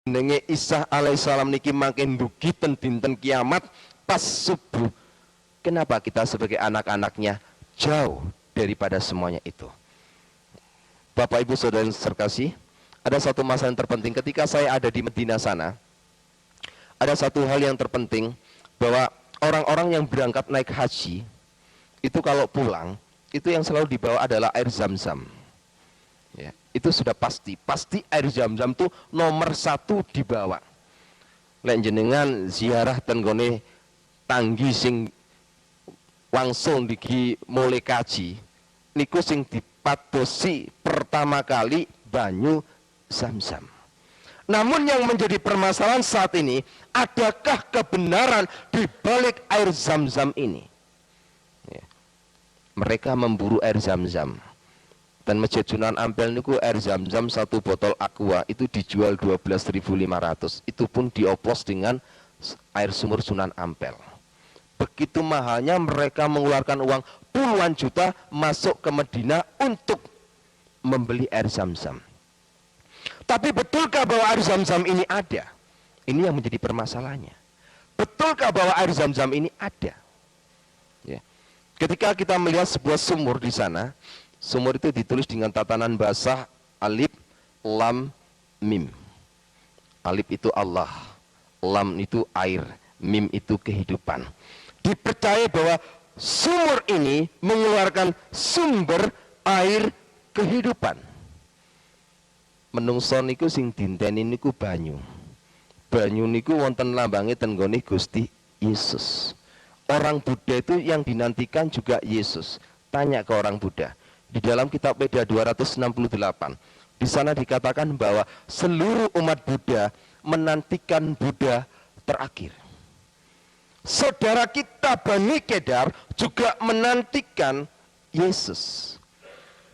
jenenge Isa alaihissalam niki makin dugi ten dinten kiamat pas subuh. Kenapa kita sebagai anak-anaknya jauh daripada semuanya itu? Bapak Ibu Saudara yang terkasih, ada satu masa yang terpenting ketika saya ada di Medina sana. Ada satu hal yang terpenting, bahwa orang-orang yang berangkat naik haji itu kalau pulang itu yang selalu dibawa adalah air zam-zam. Ya, itu sudah pasti air zam-zam itu nomor satu dibawa. Lek jenengan ziarah tenggone tanggi sing langsung digi mulai kaji, niku sing dipadosi pertama kali banyu zam-zam. Namun yang menjadi permasalahan saat ini, adakah kebenaran di balik air zam-zam ini? Ya. Mereka memburu air zam-zam. Dan Masjid Sunan Ampel niku air zam-zam satu botol aqua itu dijual 12.500. Itu pun dioplos dengan air sumur Sunan Ampel. Begitu mahalnya mereka mengeluarkan uang puluhan juta masuk ke Medina untuk membeli air zam-zam. Tapi betulkah bahwa air zam-zam ini ada? Ini yang menjadi permasalahannya. Betulkah bahwa air zam-zam ini ada? Ya. Ketika kita melihat sebuah sumur di sana, sumur itu ditulis dengan tatanan bahasa alif, lam, mim. Alif itu Allah, lam itu air, mim itu kehidupan. Dipercaya bahwa sumur ini mengeluarkan sumber air kehidupan. Menungso niku sing dinteni niku banyu. Banyu niku wonten lambange tenggone Gusti Yesus. Orang Buddha itu yang dinantikan juga Yesus. Tanya ke orang Buddha. Di dalam kitab Veda 268, di sana dikatakan bahwa seluruh umat Buddha menantikan Buddha terakhir. Saudara kita Bani Kedar juga menantikan Yesus.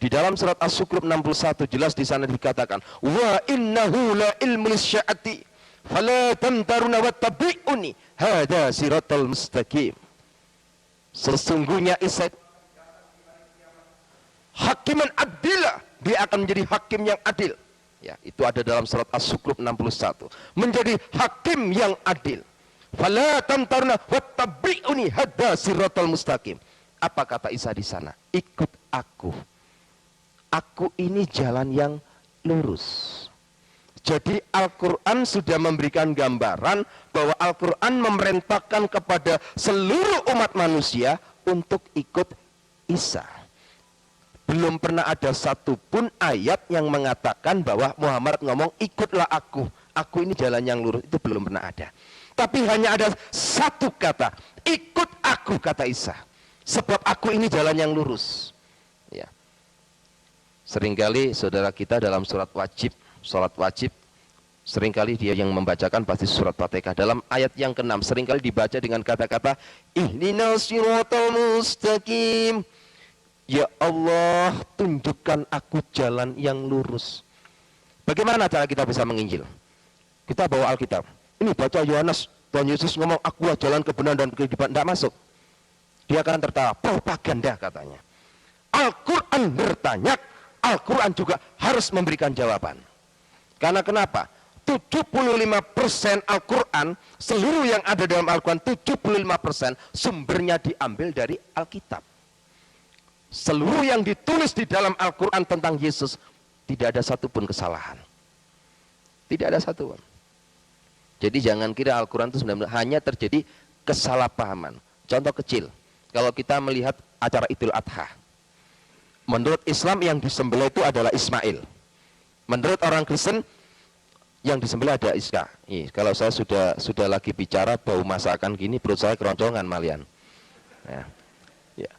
Di dalam surat As-Sukrub 61 jelas di sana dikatakan, wa innahu la ilmu sya'ati fala tamtaruna wattabi'uni hada siratal mustaqim. Sesungguhnya Isa hakiman adila, dia akan menjadi hakim yang adil. Ya, itu ada dalam surat As-Sukrub 61. Menjadi hakim yang adil. Fala tamtaruna wattabi'uni hada siratal mustaqim. Apa kata Isa di sana? Ikut aku. Aku ini jalan yang lurus. Jadi Al-Quran sudah memberikan gambaran bahwa Al-Quran memerintahkan kepada seluruh umat manusia untuk ikut Isa. Belum pernah ada satupun ayat yang mengatakan bahwa Muhammad ngomong ikutlah aku ini jalan yang lurus. Itu belum pernah ada. Tapi hanya ada satu kata, ikut aku, kata Isa. Sebab aku ini jalan yang lurus. Ya. Seringkali saudara kita dalam sholat wajib, seringkali dia yang membacakan pasti surat Fatihah. Dalam ayat yang ke-6 seringkali dibaca dengan kata-kata ihdinas siratal mustaqim. Ya Allah, tunjukkan aku jalan yang lurus. Bagaimana cara kita bisa menginjil? Kita bawa Alkitab. Ini baca Yohanes, Tuhan Yesus ngomong aku jalan kebenaran dan kehidupan, tidak masuk. Dia akan tertawa, propaganda katanya. Al-Quran bertanya, Al-Quran juga harus memberikan jawaban. Karena kenapa? 75% Al-Quran, seluruh yang ada dalam Al-Quran, 75% sumbernya diambil dari Alkitab. Seluruh yang ditulis di dalam Al-Quran tentang Yesus, tidak ada satupun kesalahan. Tidak ada satupun. Jadi jangan kira Al-Quran itu sebenarnya hanya terjadi kesalahpahaman. Contoh kecil, kalau kita melihat acara Idul Adha, menurut Islam yang disembelih itu adalah Ismail. Menurut orang Kristen yang disembelih ada Iska. Kalau saya sudah lagi bicara bau masakan gini, perut saya keroncongan malian. Ya. Ya.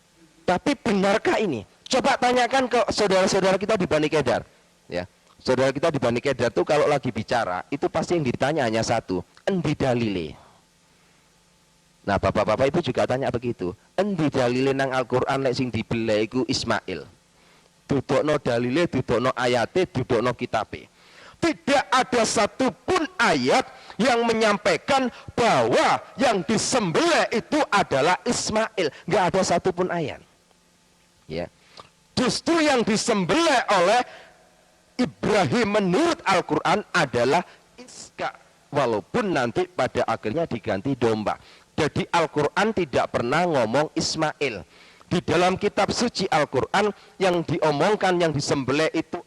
Tapi benarkah ini? Coba tanyakan ke saudara-saudara kita di Bani Kedar. Ya. Saudara kita di Bani Kedar tuh kalau lagi bicara, itu pasti yang ditanya hanya satu, endi dalile. Nah, bapak-bapak ibu juga tanya begitu. Endi dalile nang Al-Qur'an lek sing dibeleh iku Ismail. Dudukno dalile, dudukno ayate, dudukno kitabe. Tidak ada satupun ayat yang menyampaikan bahwa yang disembelih itu adalah Ismail. Nggak ada satupun ayat. Ya. Justru yang disembelih oleh Ibrahim menurut Al-Quran adalah Iska. walaupun nanti pada akhirnya diganti domba. Jadi Al-Quran tidak pernah ngomong Ismail. Di dalam kitab suci Al-Quran yang diomongkan, yang disembelih itu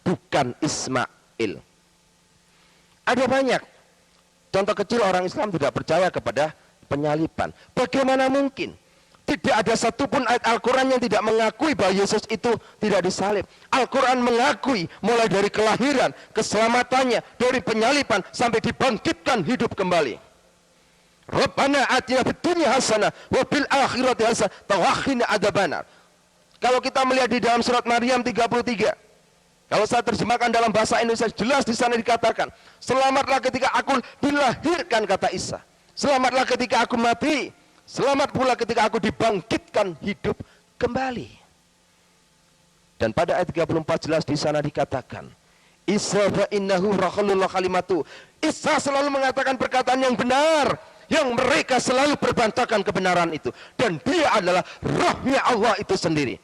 bukan Ismail. Ada banyak contoh kecil orang Islam tidak percaya kepada penyaliban. Bagaimana mungkin? Tidak ada satupun ayat Al-Quran yang tidak mengakui bahwa Yesus itu tidak disalib. Al-Quran mengakui mulai dari kelahiran, keselamatannya, dari penyaliban sampai dibangkitkan hidup kembali. Rabbana atina fid dunya hasanah wa fil akhirati hasanah wa qina adzabannar. Kalau kita melihat di dalam surat Maryam 33, kalau saya terjemahkan dalam bahasa Indonesia, jelas di sana dikatakan, selamatlah ketika aku dilahirkan, kata Isa. Selamatlah ketika aku mati. Selamat pula ketika aku dibangkitkan hidup kembali. Dan pada ayat 34 jelas di sana dikatakan, Isa fa innahu rakhulullah kalimatu. Isa selalu mengatakan perkataan yang benar, yang mereka selalu berbantakan kebenaran itu. Dan dia adalah rohnya Allah itu sendiri.